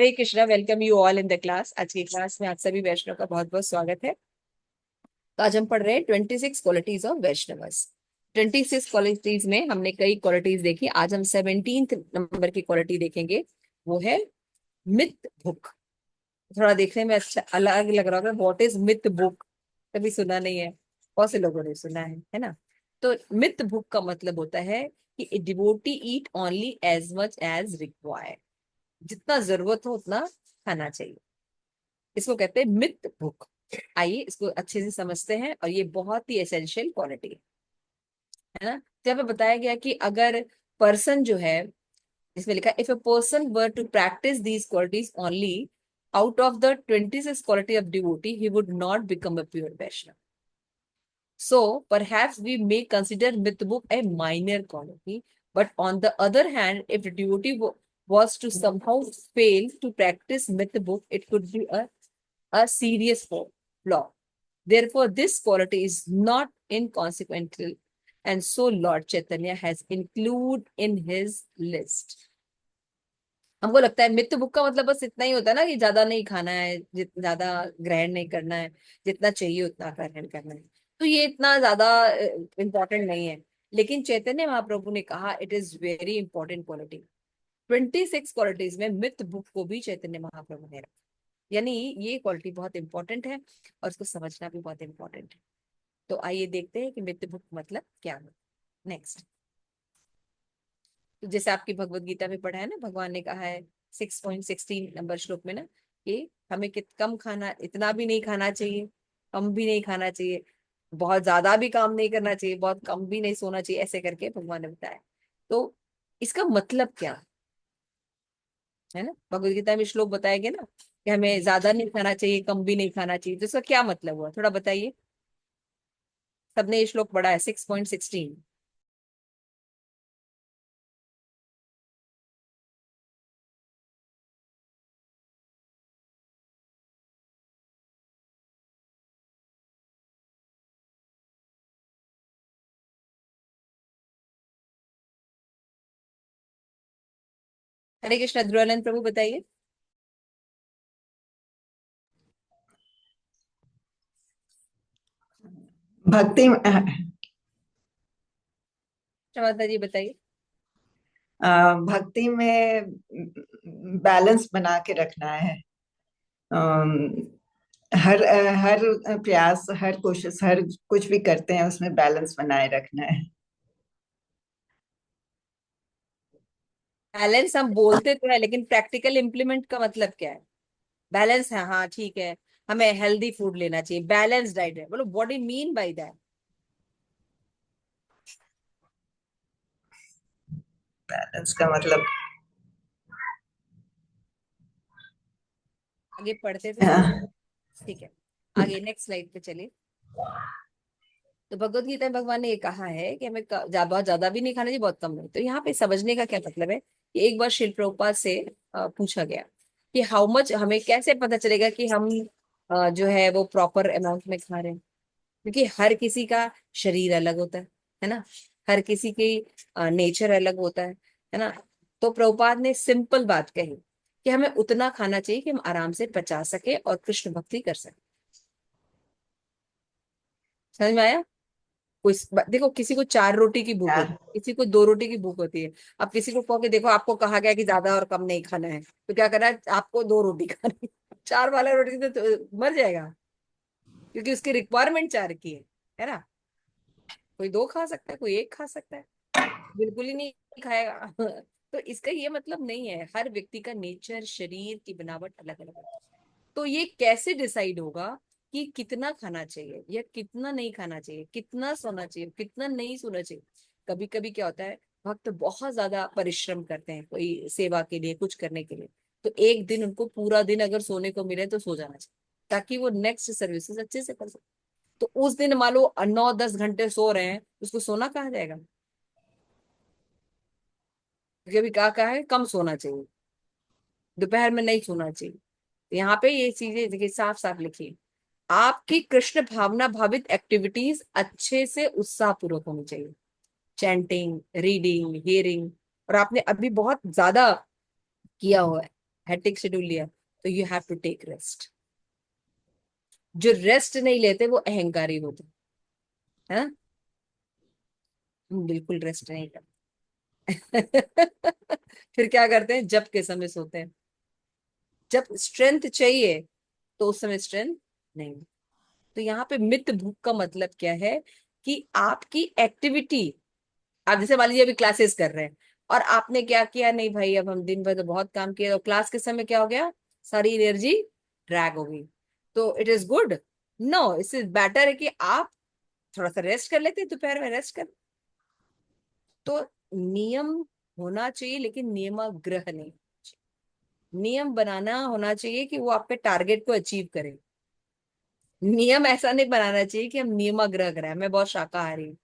Hare Krishna, welcome you all in the class. आज की class में आप सभी वैष्णव का बहुत बहुत स्वागत है। तो आज हम पढ़ रहे हैं 26 क्वालिटीज ऑफ वैष्णवस। 26 क्वालिटीज में हमने कई क्वालिटीज देखी। आज हम 17th नंबर की क्वालिटी देखेंगे, वो है मिथ बुक। थोड़ा देखने में अच्छा अलग लग रहा होगा। What is myth book? कभी सुना नहीं है, बहुत से लोगों ने सुना है ना। तो मिथ बुक का मतलब होता है कि devotee eat only as much as required. जितना जरूरत हो उतना खाना चाहिए, इसको कहते हैं मिथ भूख। आइए इसको अच्छे से समझते हैं, और ये बहुत ही एसेंशियल क्वालिटी है ना। जब पे बताया गया कि अगर पर्सन जो है, इसमें लिखा if a person were to practise these qualities only out of the 26 quality of devotee, he would not become a pure Vaishnava. So perhaps we may consider Mithbook a minor quality, but on the other hand, if the devotee was to somehow fail to practice Mithbook, it could be a serious flaw. Therefore, this quality is not inconsequential, and so Lord Chaitanya has included in his list. हमको लगता है मित्र book का मतलब बस इतना ही होता है ना, कि ज्यादा नहीं खाना है, ज्यादा ग्रहण नहीं करना है, जितना चाहिए उतना ग्रहण करना है। तो ये इतना ज्यादा इम्पोर्टेंट नहीं है। लेकिन चैतन्य महाप्रभु ने कहा it is very important quality. 26 qualities में मित्र बुक को भी चैतन्य महाप्रभु ने रखा। यानी ये क्वालिटी बहुत इंपॉर्टेंट है, और इसको समझना भी बहुत इंपॉर्टेंट है। तो आइए देखते हैं कि मित्र बुक मतलब क्या है। नेक्स्ट, तो जैसे आपकी भगवत गीता में पढ़ा है ना, भगवान ने कहा है 6.16 नंबर श्लोक में ना, कि हमें कम खाना, इतना भी नहीं खाना चाहिए, कम भी नहीं खाना चाहिए, बहुत ज्यादा भी काम नहीं करना चाहिए, बहुत कम भी नहीं सोना चाहिए, ऐसे करके भगवान ने बताया। तो इसका मतलब क्या है ना, भगवत गीता में श्लोक बताया गया ना कि हमें ज्यादा नहीं खाना चाहिए, कम भी नहीं खाना चाहिए। तो इसका क्या मतलब हुआ, थोड़ा बताइए। सबने ये श्लोक पढ़ा है 6.16। हरे कृष्ण, ध्रुवानंद प्रभु बताइए। भक्ति क्षमता जी बताइए। भक्ति में बैलेंस बना के रखना है। अम, हर प्रयास, हर कोशिश, हर कुछ भी करते हैं उसमें बैलेंस बनाए रखना है। बैलेंस हम बोलते तो है, लेकिन प्रैक्टिकल इम्प्लीमेंट का मतलब क्या है? बैलेंस है, हाँ ठीक है, हमें हेल्दी फूड लेना चाहिए, बैलेंस डाइट है, बोलो what do mean by that? Balance का मतलब आगे पढ़ते तो सही। अ, ठीक है, आगे नेक्स्ट स्लाइड पे चलिए। तो भगवत गीता में भगवान ने ये कहा है कि हमें बहुत ज्यादा भी नहीं खाना चाहिए, बहुत कम नहीं। तो यहाँ पे समझने का क्या मतलब है कि एक बार शिल प्रभुपाद से पूछा गया कि हाउ मच, हमें कैसे पता चलेगा कि हम जो है वो प्रॉपर अमाउंट में खा रहे हैं? क्योंकि हर किसी का शरीर अलग होता है ना, हर किसी की नेचर अलग होता है ना। तो प्रभुपाद ने सिंपल बात कही कि हमें उतना खाना चाहिए कि हम आराम से पचा सके और कृष्ण भक्ति कर सके। समझ में आया? कोई देखो, किसी को 4 रोटी की भूख होती है, किसी को 2 रोटी की भूख होती है। अब किसी को कहो कि देखो आपको कहा गया कि ज्यादा और कम नहीं खाना है, तो क्या करना है, आपको 2 रोटी खानी है। 4 वाला रोटी तो मर जाएगा, क्योंकि उसकी रिक्वायरमेंट 4 की है ना। कोई 2 खा सकता है, कोई 1 खा सकता है, बिल्कुल ही नहीं खाएगा। तो इसका ये मतलब नहीं है, हर व्यक्ति का नेचर, शरीर की बनावट अलग अलग है। तो ये कैसे डिसाइड होगा कि कितना खाना चाहिए या कितना नहीं खाना चाहिए, कितना सोना चाहिए, कितना नहीं सोना चाहिए? कभी कभी क्या होता है, भक्त बहुत ज्यादा परिश्रम करते हैं कोई सेवा के लिए, कुछ करने के लिए। तो एक दिन उनको पूरा दिन अगर सोने को मिले तो सो जाना चाहिए, ताकि वो नेक्स्ट सर्विसेज अच्छे से कर सके। तो उस दिन मान लो 9-10 घंटे सो रहे हैं, उसको सोना कहा जाएगा? क्योंकि अभी कहा है कम सोना चाहिए, दोपहर में नहीं सोना चाहिए। तो यहाँ पे ये चीजें देखिए, साफ साफ लिखी, आपकी कृष्ण भावना भावित एक्टिविटीज अच्छे से उत्साह पूर्वक होनी चाहिए। चैंटिंग, रीडिंग, हियरिंग, और आपने अभी बहुत ज्यादा किया हुआ है, हेक्टिक शेड्यूल लिया, तो you have to take rest. जो रेस्ट नहीं लेते वो अहंकारी होते है ना। हम बिल्कुल रेस्ट नहीं करते। फिर क्या करते हैं, जब के समय सोते हैं। जब स्ट्रेंथ चाहिए तो उस समय स्ट्रेंथ नहीं। तो यहाँ पे मित भूख का मतलब क्या है, कि आपकी एक्टिविटी, आप जैसे मान लीजिए अभी क्लासेस कर रहे हैं और आपने क्या किया, नहीं भाई अब हम दिन भर तो बहुत काम किया, तो क्लास के समय क्या हो गया, सारी एनर्जी ड्रैग हो गई। तो इट इज गुड, नो, इससे बेटर है कि आप थोड़ा सा रेस्ट कर लेते हैं, दोपहर में रेस्ट कर। तो नियम होना चाहिए, लेकिन नियमाग्रह नहीं। नियम बनाना होना चाहिए कि वो आपके टारगेट को अचीव करे। नियम ऐसा नहीं बनाना चाहिए कि हम नियमाग्रह करें, मैं बहुत शाकाहारी हूँ,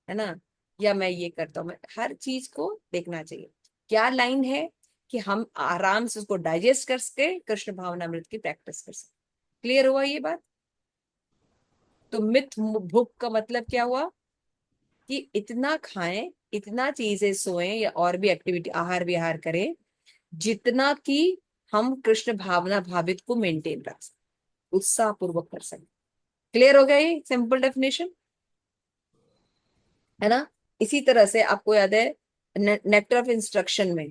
है ना, या मैं ये करता हूँ। मैं हर चीज को देखना चाहिए क्या लाइन है, कि हम आराम से उसको डाइजेस्ट कर सके, कृष्ण भावनामृत की प्रैक्टिस कर सके। क्लियर हुआ ये बात। तो मिथ भुक का मतलब क्या हुआ, कि इतना खाएं, इतना चीजें सोएं या और भी एक्टिविटी आहार विहार करें, जितना कि हम कृष्ण भावना भावित को मेंटेन रख सकें, उत्साह पूर्वक कर सकें। क्लियर हो गया ये सिंपल डेफिनेशन, है ना। इसी तरह से आपको याद है नेक्टर ऑफ इंस्ट्रक्शन में,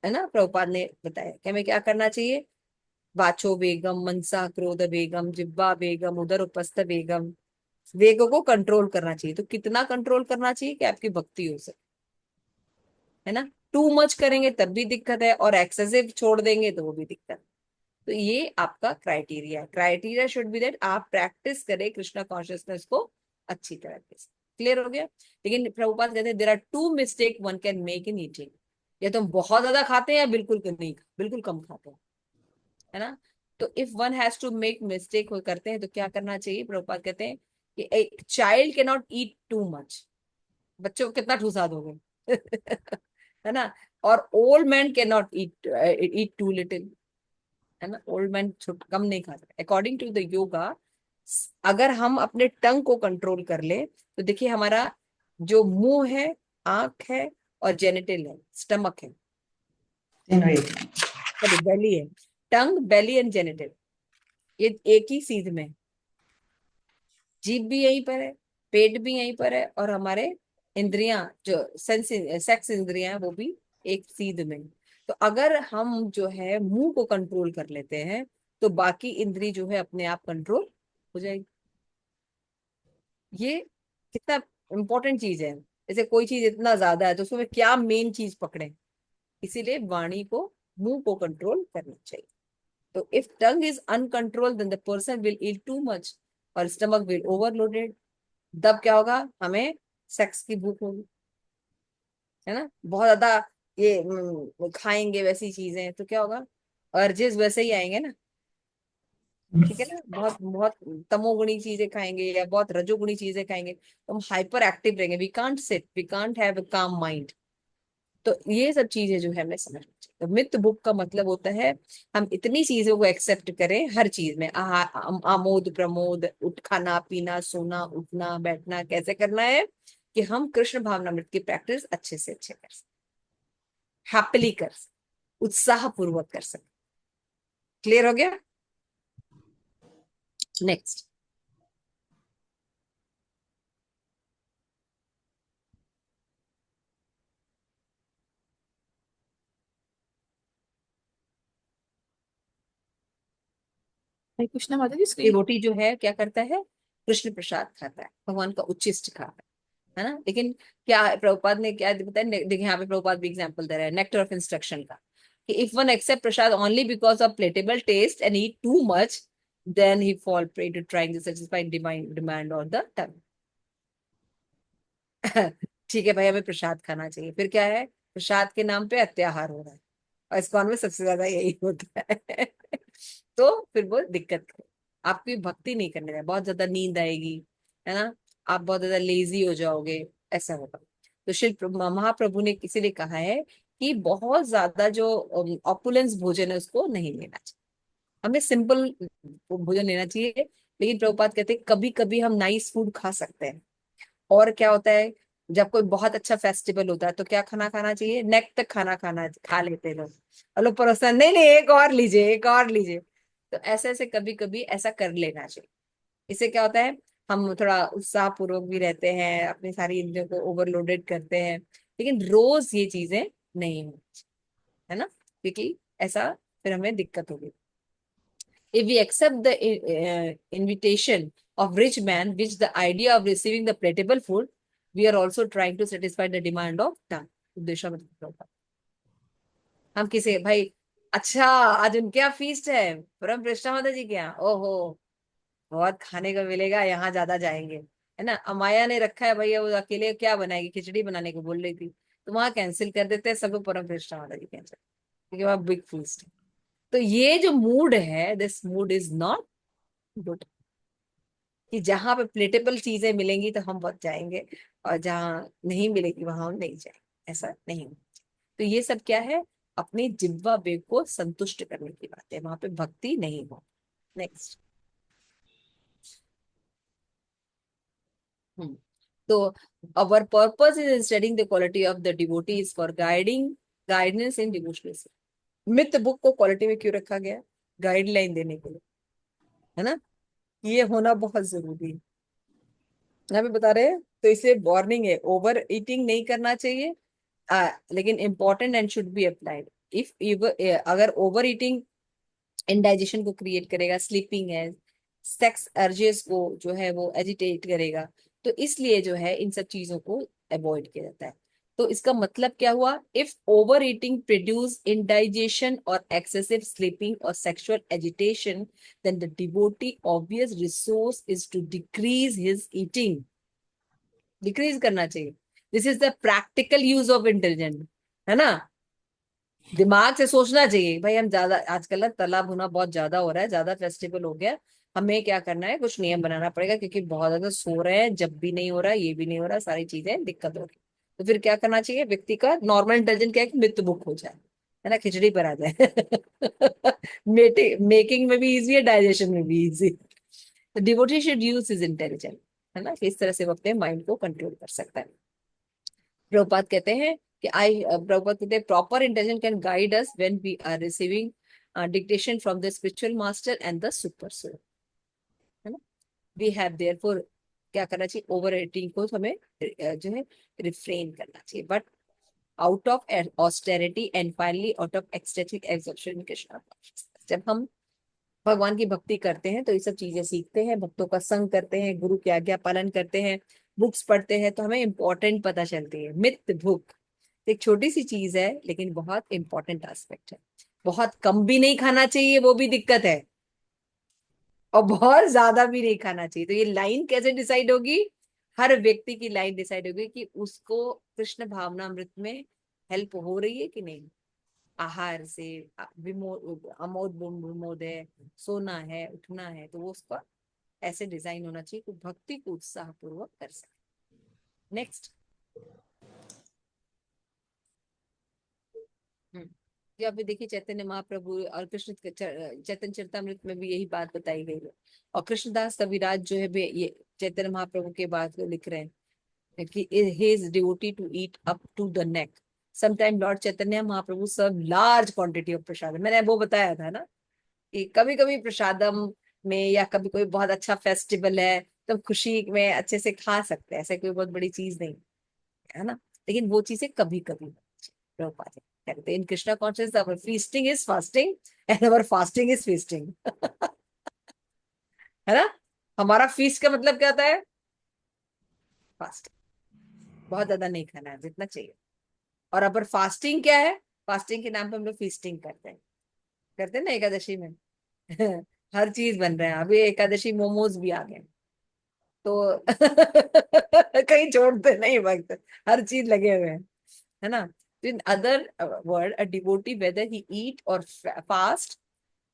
है ना, प्रभुपाद ने बताया कि हमें क्या करना चाहिए। वाचो वेगम, मनसा क्रोध वेगम, जिह्वा वेगम, उदर उपस्थ वेगम। वेगों को कंट्रोल करना चाहिए। तो कितना कंट्रोल करना चाहिए कि आपकी भक्ति हो सके, है ना। टू मच करेंगे तब भी दिक्कत है, और एक्सेसिव छोड़ देंगे तो वो भी दिक्कत है। तो ये आपका criteria, criteria should be that आप प्रैक्टिस करें कृष्णा कॉन्शियसनेस को अच्छी तरह से। क्लियर हो गया। लेकिन प्रभुपाद कहते हैं there are two mistake one can make in eating. या तो हम बहुत ज्यादा खाते हैं या बिल्कुल नहीं, बिल्कुल कम खाते हैं, है ना। तो if one has to make mistake करते हैं तो क्या करना चाहिए, प्रभुपाद कहते हैं कि एक child can not eat too much. बच्चों को कितना ठूसा दोगे। है ना। और old man can not eat eat too little, है ना। ओल्ड मैन कम नहीं खा सकते अकॉर्डिंग टू द योगा। अगर हम अपने टंग को कंट्रोल कर ले, तो देखिए हमारा जो मुंह है, आंख है और जेनिटल है, स्टमक है, तीनों एक। सॉरी बेली है, टंग बेली एंड जेनिटल, ये एक ही सीध में। जीभ भी यहीं पर है, पेट भी यहीं पर है, और हमारे इंद्रियां जो सेक्स इंद्रियां हैं वो भी एक सीध में। तो अगर हम जो है मुंह को कंट्रोल कर लेते हैं, तो बाकी इंद्री जो है अपने आप कंट्रोल हो जाएगी। ये कितना इंपॉर्टेंट चीज है। जैसे कोई चीज इतना ज्यादा है तो उसमें क्या मेन चीज पकड़े, इसीलिए वाणी को, मुंह को कंट्रोल करना चाहिए। तो if tongue is uncontrol then the person will eat too much और स्टमक विल ओवरलोडेड। तब क्या होगा, हमें सेक्स की भूख होगी, है ना। बहुत ज्यादा ये खाएंगे वैसी चीजें तो क्या होगा, अर्जेस वैसे ही आएंगे ना। ठीक है ना। बहुत बहुत तमोगुणी चीजें खाएंगे या बहुत रजोगुणी चीजें खाएंगे तो हम हाइपर एक्टिव रहेंगे, we can't sit, we can't have a calm mind. तो ये सब चीजें जो है हमें समझनी चाहिए। तो मित बुक का मतलब होता है हम इतनी चीजों को एक्सेप्ट करें, हर चीज में आमोद प्रमोद, उठ खाना पीना सोना उठना बैठना कैसे करना है, कि हम कृष्ण भावनामृत की प्रैक्टिस अच्छे से अच्छे कर सकें, हैप्पीली कर सकें, उत्साह पूर्वक कर सकें। क्लियर हो गया। नेक्स्ट। हरे कृष्णा माता जी स्क्रीन। डिवोटी जो है क्या करता है, कृष्ण प्रसाद खाता है, भगवान का उच्चिष्ट खाता है ना। लेकिन क्या है, प्रभुपाद ने क्या बताया, देखिए यहाँ पे प्रभुपाद भी एग्जांपल दे रहा है नेक्टर ऑफ इंस्ट्रक्शन का, कि if one accept prasad only because of palatable taste and eat too much, then he fall prey to trying to satisfy divine demand of the tongue. ठीक है भाई, हमें प्रसाद खाना चाहिए, फिर क्या है, प्रसाद के नाम पे अत्याहार हो रहा है, और इस्कॉन में सबसे ज्यादा यही होता है। तो फिर वो दिक्कत है, आपकी भक्ति नहीं करने का, बहुत ज्यादा नींद आएगी, है ना, आप बहुत ज्यादा लेजी हो जाओगे, ऐसा होगा। तो शिव महाप्रभु ने इसीलिए कहा है कि बहुत ज्यादा जो ऑपुलेंस भोजन है उसको नहीं लेना चाहिए, हमें सिंपल भोजन लेना चाहिए। लेकिन प्रभुपाद कहते हैं कभी कभी हम नाइस फूड खा सकते हैं। और क्या होता है, जब कोई बहुत अच्छा फेस्टिवल होता है तो क्या खाना खाना चाहिए, नेक तक खाना खाना खा लेते हैं लोग, और लोग परोसा नहीं नहीं एक और लीजिए एक और लीजिए। तो ऐसे ऐसे कभी कभी ऐसा कर लेना चाहिए। इससे क्या होता है, हम थोड़ा उत्साह पूर्वक भी रहते हैं, अपनी सारी इंद्रियों को ओवरलोडेड करते हैं, लेकिन रोज ये चीजें नहीं होनी चाहिए, है ना, क्योंकि ऐसा फिर हमें दिक्कत होगी। If we accept the invitation of rich man, which the idea of receiving the palatable food, we are also trying to satisfy the demand of tongue. उद्देश्य मतलब होगा हम किसे भाई, अच्छा आज उनके यहाँ फीस्ट है, परम कृष्णा माता जी के यहाँ, ओहो बहुत खाने को मिलेगा, यहाँ ज्यादा जाएंगे, है ना। अमाया ने रखा है भैया, वो अकेले क्या बनाएगी, खिचड़ी बनाने को बोल रही थी, तो वहां कैंसिल कर देते हैं सब लोग, परम कृष्णा माता जी कैंसिल, क्योंकि वहां बिग फीस्ट है। तो ये जो मूड है, this mood is not good, कि जहां पे प्लेटेबल चीजें मिलेंगी तो हम बहुत जाएंगे, और जहां नहीं मिलेगी वहां हम नहीं जाएंगे, ऐसा नहीं होना चाहिए। तो ये सब क्या है, अपनी जिह्वा वेग को संतुष्ट करने की बात है, वहां पे भक्ति नहीं हो। नेक्स्ट। तो our purpose is in studying the quality of the devotees for guidance in devotional service. Mitra book को क्वालिटी में क्यों रखा गया, गाइडलाइन देने के लिए, है ना, ये होना बहुत जरूरी है। यहाँ पे बता रहे हैं, तो इसे वार्निंग है, ओवर ईटिंग नहीं करना चाहिए, लेकिन important and should be applied. If अगर ओवर ईटिंग इंडाइजेशन को क्रिएट करेगा, स्लीपिंग है, सेक्स अर्जेस को जो है वो एजिटेट करेगा, तो इसलिए जो है इन सब चीजों को अवॉइड किया जाता है। तो इसका मतलब क्या हुआ, if over eating produce indigestion और एक्सेसिव स्लीपिंग और sexual agitation, then the devotee obvious recourse is to decrease his eating, decrease करना चाहिए। This is the practical use of intelligent, है ना, दिमाग से सोचना चाहिए भाई, हम ज्यादा आजकल ना तला भुना बहुत ज्यादा हो रहा है, ज्यादा फेस्टिवल हो गया, हमें क्या करना है, कुछ नियम बनाना पड़ेगा, क्योंकि बहुत ज्यादा सो रहे हैं, जब भी नहीं हो रहा ये भी नहीं हो रहा, सारी चीजें दिक्कत हो रही। तो फिर क्या करना चाहिए, व्यक्ति का नॉर्मल इंटेलिजेंस क्या है कि मृत्यु बुक हो जाए, है ना, खिचड़ी पर आ जाए मेकिंग में भी इजी है, डाइजेशन में भी easy. Devotee should use his intelligence, है ना, इस तरह से वो अपने माइंड को कंट्रोल कर सकता है। प्रभुपाद कहते हैं कि प्रभुपाद कहते हैं proper intelligence can guide us when we are receiving dictation from the spiritual master and the super soul, है ना। वी हैव देयरफॉर क्या करना चाहिए, ओवर ईटिंग को हमें जो है रिफ्रेन करना चाहिए, but out of austerity and finally out of ecstatic absorption Krishna. जब हम भगवान की भक्ति करते हैं तो ये सब चीजें सीखते हैं, भक्तों का संग करते हैं, गुरु की आज्ञा पालन करते हैं, बुक्स पढ़ते हैं, तो हमें इम्पोर्टेंट पता चलती है। मित भूख एक छोटी सी चीज है, लेकिन बहुत इंपॉर्टेंट एस्पेक्ट है। बहुत कम भी नहीं खाना चाहिए, वो भी दिक्कत है, और बहुत ज्यादा भी नहीं खाना चाहिए। तो ये लाइन कैसे डिसाइड होगी, हर व्यक्ति की लाइन डिसाइड होगी कि उसको कृष्ण भावनामृत में हेल्प हो रही है कि नहीं। आहार से अमोद विमोद है, सोना है, उठना है, तो वो उसका ऐसे डिजाइन होना चाहिए कि भक्ति को उत्साह पूर्वक कर सके। नेक्स्ट। जो अभी देखिए चैतन्य महाप्रभु और कृष्ण चैतन्य चरितमृत में भी यही बात बताई गई है, और कृष्णदास कविराज जो है ये चैतन्य महाप्रभु के बाद लिख रहे हैं कि he is devotee to eat up to the neck. Sometime Lord Chaitanya Mahaprabhu serve large quantity of प्रसाद। मैंने वो बताया था ना कि कभी कभी प्रसादम में, या कभी कोई बहुत अच्छा फेस्टिवल है तो खुशी में अच्छे से खा सकते हैं, ऐसे कोई बहुत बड़ी चीज नहीं है ना, लेकिन वो चीजें कभी कभी कहते हैं in Krishna conscious our feasting is fasting and our fasting is feasting है ना। हमारा फीस्ट का मतलब क्या होता है, फास्टिंग, बहुत ज्यादा नहीं खाना है, जितना चाहिए। और अगर फास्टिंग क्या है, फास्टिंग के नाम पे हम लोग फीस्टिंग करते हैं ना एकादशी में हर चीज बन रहा है, अभी एकादशी मोमोज भी आ गए, तो कहीं छोड़ते नहीं वक्त, हर चीज लगे हुए हैं, है ना। तो in other word a devotee whether he eat और fast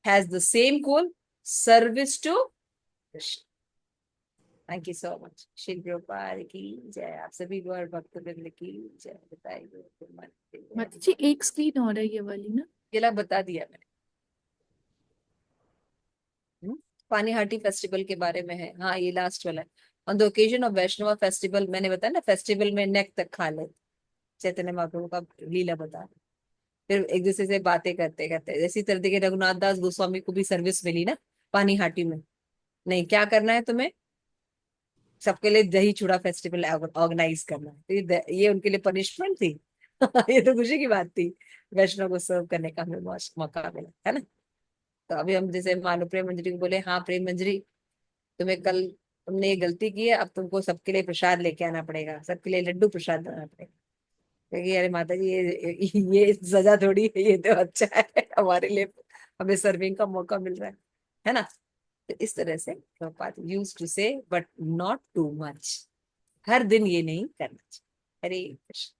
has the same goal, service to Krishna. Thank you so much. Srila Prabhupada की जय। आप सभी गौर भक्त वृंद की जय। बताइए माता जी एक स्क्रीन और है ये वाली ना। ये बता दिया मैंने। पानीहाटी फेस्टिवल के बारे में है, हाँ ये लास्ट वाला है। On the occasion of Vaishnava festival, मैंने बताया ना फेस्टिवल में नेक तक खा ले, चैतन्य महाप्रभु का लीला बता। फिर एक दूसरे से बातें करते करते, इसी तरह देखिए रघुनाथ दास गोस्वामी को भी सर्विस मिली ना पानी हाटी में। नहीं, क्या करना है तुम्हें, सबके लिए दही चूड़ा फेस्टिवल ऑर्गेनाइज करना है। तो ये उनके लिए पनिशमेंट थी। ये तो खुशी की बात थी, वैष्णव को सर्व करने का हमें मौका मिला है ना। तो अभी हम जैसे मानो प्रेम मंजरी को बोले, हाँ प्रेम मंजरी, तुम्हें कल तुमने ये गलती की है, अब तुमको सबके लिए प्रसाद लेके आना पड़ेगा, सबके लिए लड्डू प्रसाद बनाना पड़ेगा। क्योंकि अरे माता जी ये सजा थोड़ी है, ये तो अच्छा है हमारे लिए, हमें सर्विंग का मौका मिल रहा है ना। तो इस तरह से प्रभुपाद यूज टू से, बट नॉट टू मच, हर दिन ये नहीं करना चाहिए। हरे कृष्ण।